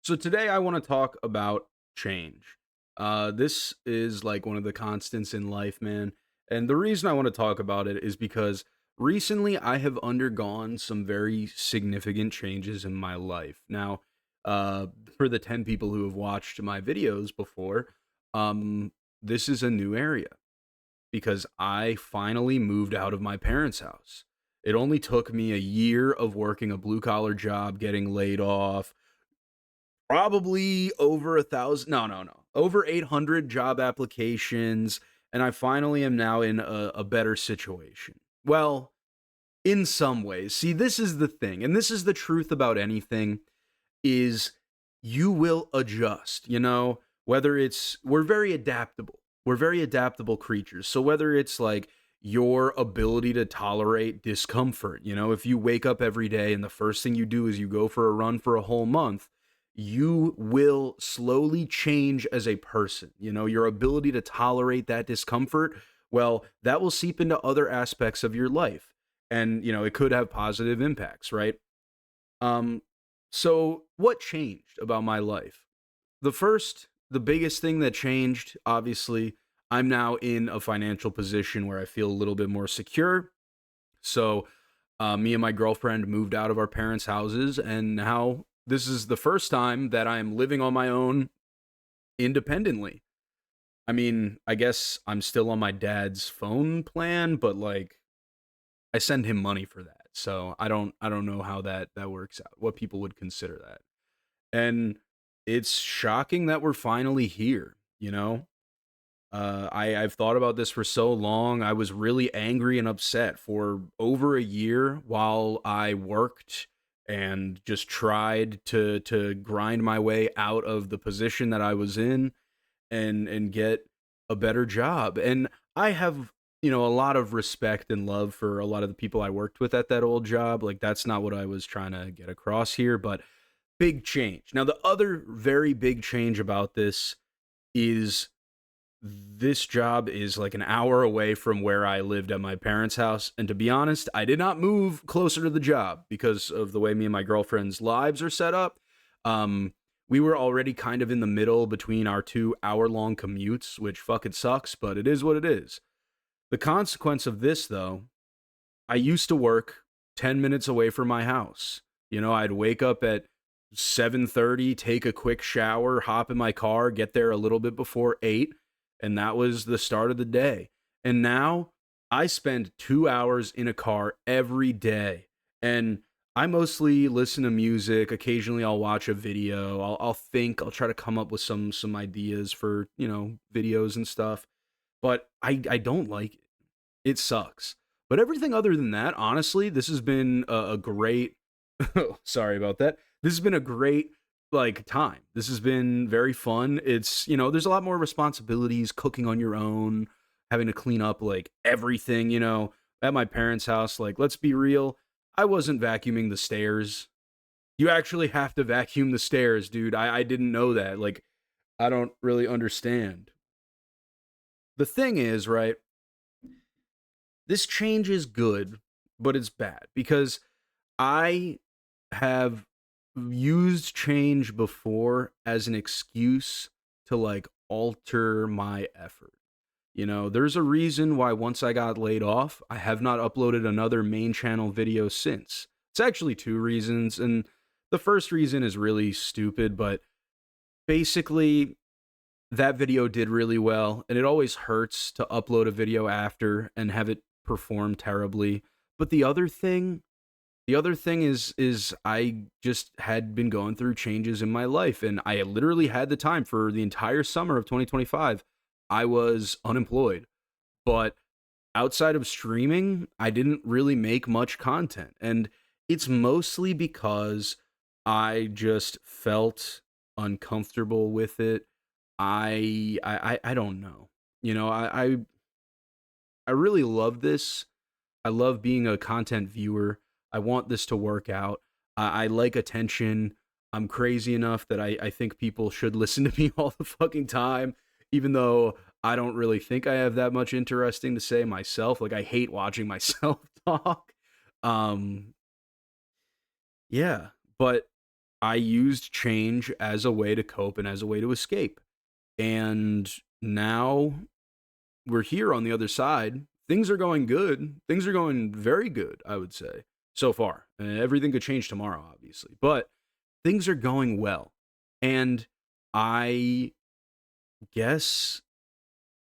So today I want to talk about change. This is like one of the constants in life, man. And the reason I want to talk about it is because recently I have undergone some very significant changes in my life. Now, uh, for the 10 people who have watched my videos before, um, this is a new area because I finally moved out of my parents' house. It only took me a year of working a blue collar job, getting laid off, probably over 1,000, no, over 800 job applications, and I finally am now in a better situation. Well, in some ways. See, this is the thing, and this is the truth about anything, is you will adjust, whether it's we're very adaptable. We're very adaptable creatures. So whether it's like your ability to tolerate discomfort, if you wake up every day and the first thing you do is you go for a run for a whole month, you will slowly change as a person. Your ability to tolerate that discomfort, well, that will seep into other aspects of your life. And, it could have positive impacts, right? Um, so what changed about my life? The biggest thing that changed, obviously, I'm now in a financial position where I feel a little bit more secure. So, me and my girlfriend moved out of our parents' houses, and now this is the first time that I'm living on my own independently. I mean, I guess I'm still on my dad's phone plan, but like I send him money for that. So I don't know how that works out. What people would consider that. And it's shocking that we're finally here, you know? I've thought about this for so long. I was really angry and upset for over a year while I worked and just tried to grind my way out of the position that I was in and get a better job. And I have, a lot of respect and love for a lot of the people I worked with at that old job. Like that's not what I was trying to get across here, but big change. Now the other very big change about this is this job is like an hour away from where I lived at my parents' house. And to be honest, I did not move closer to the job because of the way me and my girlfriend's lives are set up. Um, we were already kind of in the middle between our 2 hour long commutes, which fucking sucks, but it is what it is. The consequence of this, though, I used to work 10 minutes away from my house. I'd wake up at 7:30, take a quick shower, hop in my car, get there a little bit before 8, and that was the start of the day. And now I spend 2 hours in a car every day. And I mostly listen to music, occasionally I'll watch a video, I'll try to come up with some ideas for, videos and stuff, but I don't like it. It sucks. But everything other than that, honestly, this has been a great sorry about that. This has been a great like time. This has been very fun. It's, there's a lot more responsibilities, cooking on your own, having to clean up like everything, at my parents' house. Like, let's be real, I wasn't vacuuming the stairs. You actually have to vacuum the stairs, dude. I didn't know that. Like, I don't really understand. The thing is, right, this change is good, but it's bad because I have used change before as an excuse to like alter my effort. There's a reason why once I got laid off, I have not uploaded another main channel video since. It's actually two reasons. And the first reason is really stupid, but basically, that video did really well. And it always hurts to upload a video after and have it perform terribly. But the other thing is I just had been going through changes in my life, and I literally had the time for the entire summer of 2025. I was unemployed, but outside of streaming, I didn't really make much content, and it's mostly because I just felt uncomfortable with it. I don't know. I really love this. I love being a content viewer. I want this to work out. I like attention. I'm crazy enough that I think people should listen to me all the fucking time, even though I don't really think I have that much interesting to say myself. Like, I hate watching myself talk. Um, yeah, but I used change as a way to cope and as a way to escape. And now we're here on the other side. Things are going good. Things are going very good, I would say, so far. Everything could change tomorrow, obviously, but things are going well. And I guess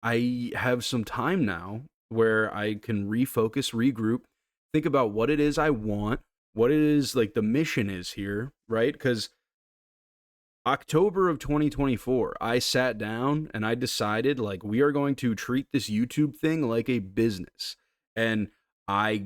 I have some time now where I can refocus, regroup, think about what it is I want, what it is like the mission is here, right? Because October of 2024, I sat down and I decided like we are going to treat this YouTube thing like a business. And I,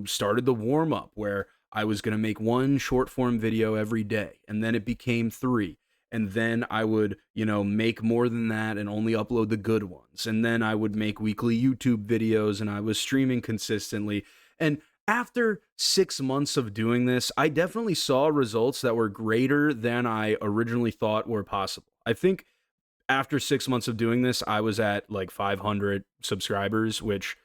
started the warm up where I was going to make one short form video every day and then it became 3. And then I would, make more than that and only upload the good ones. And then I would make weekly YouTube videos and I was streaming consistently. And after 6 months of doing this, I definitely saw results that were greater than I originally thought were possible. I think after 6 months of doing this, I was at like 500 subscribers, which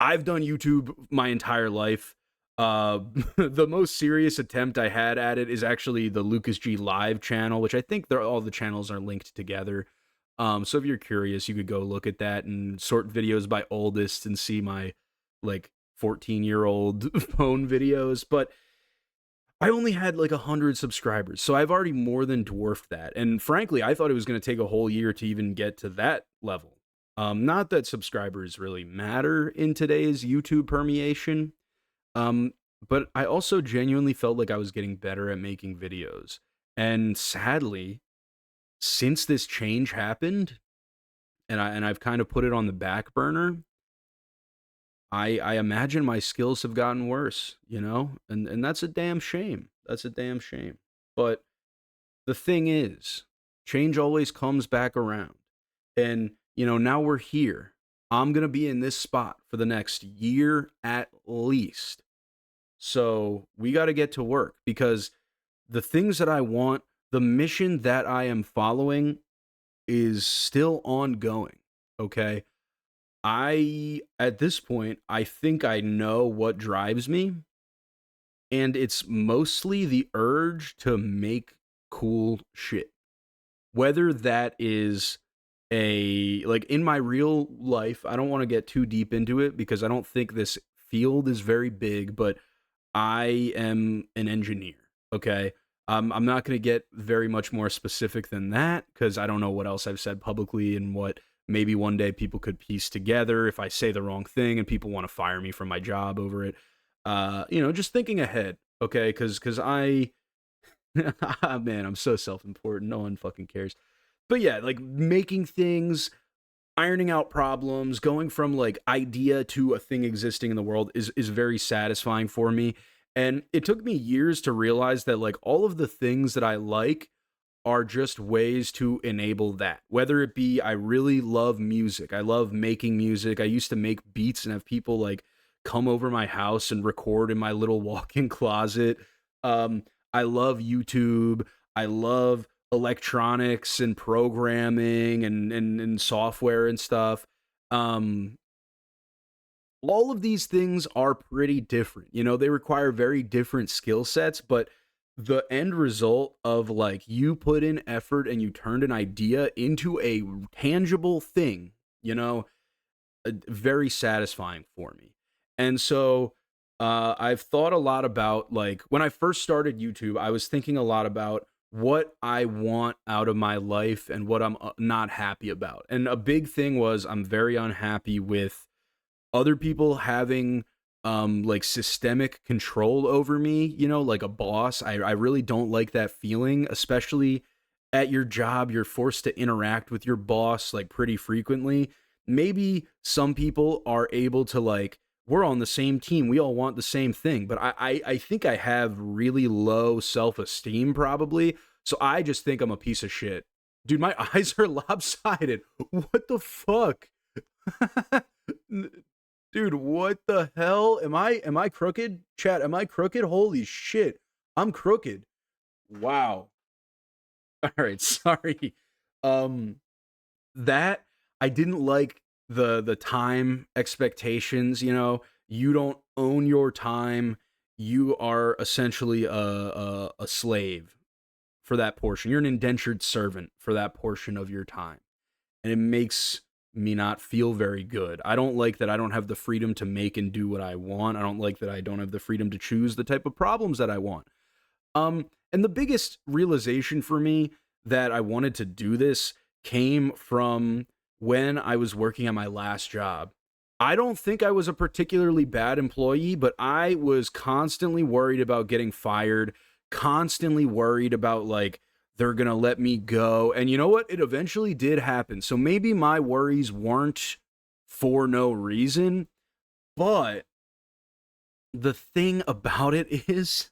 I've done YouTube my entire life. The most serious attempt I had at it is actually the Lucas G Live channel, which I think all the channels are linked together. So if you're curious, you could go look at that and sort videos by oldest and see my like 14-year-old phone videos. But I only had like 100 subscribers, so I've already more than dwarfed that. And frankly, I thought it was going to take a whole year to even get to that level. Not that subscribers really matter in today's YouTube permeation, um, but I also genuinely felt like I was getting better at making videos. And sadly, since this change happened, and I've kind of put it on the back burner, I imagine my skills have gotten worse, and that's a damn shame. That's a damn shame. But the thing is, change always comes back around. And, now we're here. I'm going to be in this spot for the next year at least. So we got to get to work because the things that I want, the mission that I am following is still ongoing. Okay. At this point, I think I know what drives me, and it's mostly the urge to make cool shit. Whether that is like in my real life, I don't want to get too deep into it because I don't think this field is very big, but I am an engineer. Okay. I'm not going to get very much more specific than that because I don't know what else I've said publicly and what maybe one day people could piece together if I say the wrong thing and people want to fire me from my job over it. Just thinking ahead. Okay. Because man, I'm so self important. No one fucking cares. But yeah, like making things, ironing out problems, going from like idea to a thing existing in the world is very satisfying for me. And it took me years to realize that like all of the things that I like are just ways to enable that. Whether it be I really love music. I love making music. I used to make beats and have people like come over my house and record in my little walk-in closet. I love YouTube. I love electronics and programming and software and stuff. Um, all of these things are pretty different. They require very different skill sets, but the end result of like you put in effort and you turned an idea into a tangible thing, very satisfying for me. And so I've thought a lot about like when I first started YouTube, I was thinking a lot about what I want out of my life and what I'm not happy about. And a big thing was I'm very unhappy with other people having like systemic control over me, like a boss. I really don't like that feeling, especially at your job. You're forced to interact with your boss like pretty frequently. Maybe some people are able to like we're on the same team, we all want the same thing, but I think I have really low self-esteem probably, so I just think I'm a piece of shit. Dude, my eyes are lopsided. What the fuck? Dude, what the hell? Am I crooked? Chat, am I crooked? Holy shit. I'm crooked. Wow. All right, sorry. Um that I didn't like the time expectations, you don't own your time. you are essentially a slave for that portion. You're an indentured servant for that portion of your time. And it makes me not feel very good. I don't like that I don't have the freedom to make and do what I want. I don't like that I don't have the freedom to choose the type of problems that I want. And the biggest realization for me that I wanted to do this came from when I was working at my last job. I don't think I was a particularly bad employee, but I was constantly worried about getting fired, constantly worried about like they're going to let me go. And you know what? It eventually did happen. So maybe my worries weren't for no reason, but the thing about it is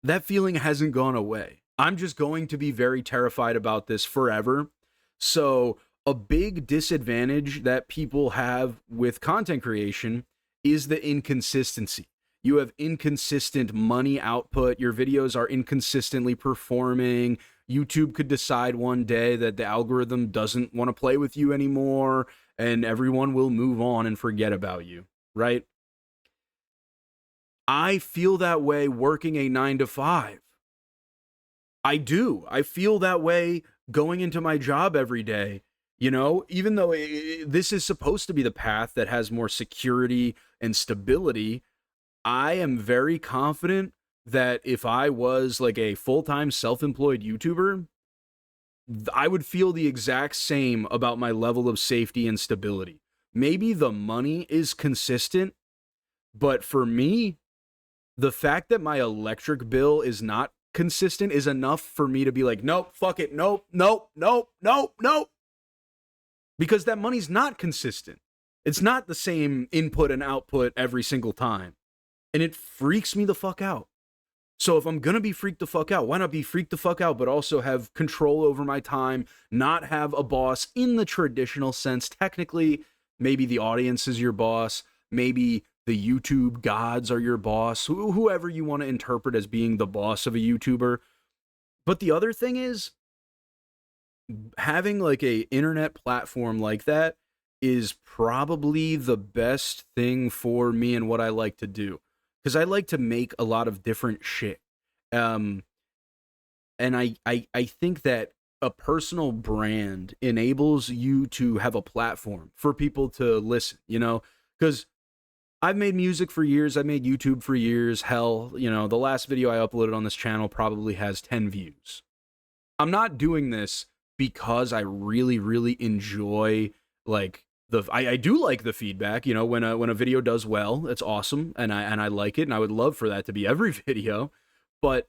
that feeling hasn't gone away. I'm just going to be very terrified about this forever. So, a big disadvantage that people have with content creation is the inconsistency. You have inconsistent money output, your videos are inconsistently performing. YouTube could decide one day that the algorithm doesn't want to play with you anymore, and everyone will move on and forget about you, right? I feel that way working a 9 to 5. I do. I feel that way going into my job every day. You know, even though this is supposed to be the path that has more security and stability, I am very confident that if I was like a full time self employed YouTuber, I would feel the exact same about my level of safety and stability. Maybe the money is consistent, but for me, the fact that my electric bill is not consistent is enough for me to be like, nope, fuck it, nope, nope, nope, nope, nope. Because that money's not consistent. It's not the same input and output every single time. And it freaks me the fuck out. So if I'm gonna be freaked the fuck out, why not be freaked the fuck out, but also have control over my time, not have a boss in the traditional sense? Technically, maybe the audience is your boss, maybe the YouTube gods are your boss, whoever you want to interpret as being the boss of a YouTuber. But the other thing is, having like a internet platform like that is probably the best thing for me and what I like to do, because I like to make a lot of different shit. Um, and I think that a personal brand enables you to have a platform for people to listen, you know, because I've made music for years. I made YouTube for years. Hell, you know, the last video I uploaded on this channel probably has 10 views. I'm not doing this because I really, really enjoy like I do like the feedback. You know, when a video does well, it's awesome, and I like it, and I would love for that to be every video. But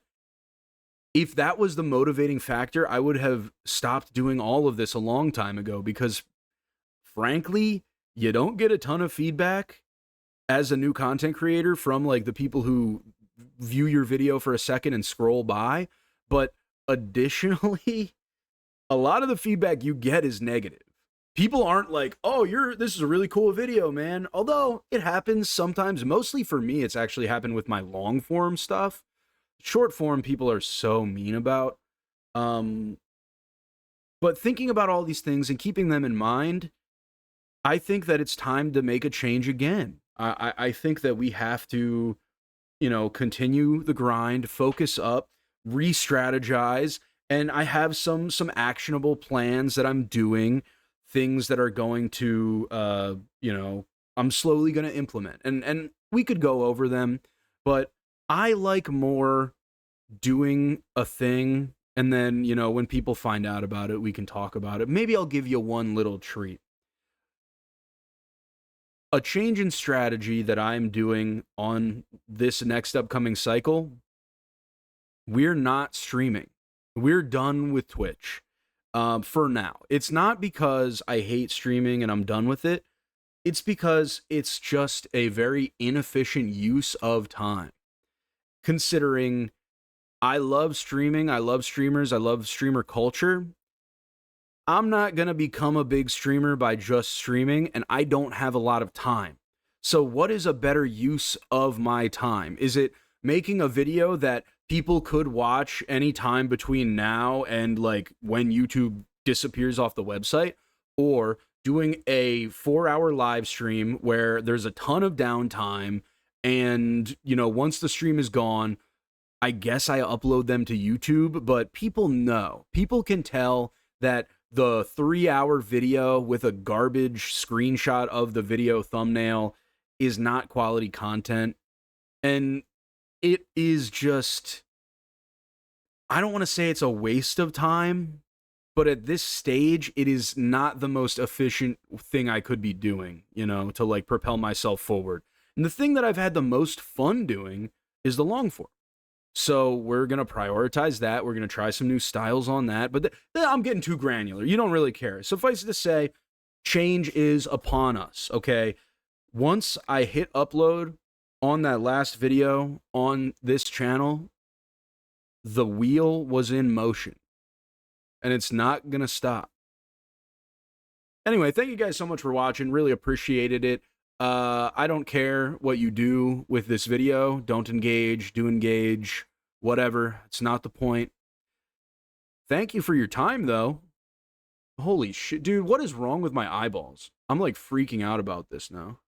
if that was the motivating factor, I would have stopped doing all of this a long time ago, because frankly, you don't get a ton of feedback as a new content creator from like the people who view your video for a second and scroll by. But additionally, a lot of the feedback you get is negative. People aren't like, "Oh, this is a really cool video, man." Although it happens sometimes. Mostly for me, it's actually happened with my long form stuff. Short form, people are so mean about. Um, but thinking about all these things and keeping them in mind, I think that it's time to make a change again. I think that we have to, you know, continue the grind, focus up, re-strategize, and I have some actionable plans that I'm doing, things that are going to you know, I'm slowly going to implement. And we could go over them, but I like more doing a thing, and then, you know, when people find out about it, we can talk about it. Maybe I'll give you one little treat. A change in strategy that I'm doing on this next upcoming cycle: we're not streaming. We're done with Twitch for now. It's not because I hate streaming and I'm done with it. It's because it's just a very inefficient use of time. Considering I love streaming, I love streamers, I love streamer culture, I'm not going to become a big streamer by just streaming, and I don't have a lot of time. So, what is a better use of my time? Is it making a video that people could watch anytime between now and like when YouTube disappears off the website? Or doing a 4-hour live stream where there's a ton of downtime And, once the stream is gone, I guess I upload them to YouTube, but people know. People can tell that the 3-hour video with a garbage screenshot of the video thumbnail is not quality content. And it is just, I don't want to say it's a waste of time, but at this stage, it is not the most efficient thing I could be doing, to like propel myself forward. And the thing that I've had the most fun doing is the long form. So we're going to prioritize that. We're going to try some new styles on that. But I'm getting too granular. You don't really care. Suffice it to say, change is upon us, okay? Once I hit upload on that last video on this channel, the wheel was in motion. And it's not going to stop. Anyway, thank you guys so much for watching. Really appreciated it. I don't care what you do with this video. Don't engage, do engage, whatever. It's not the point. Thank you for your time, though. Holy shit. Dude, what is wrong with my eyeballs? I'm like freaking out about this now.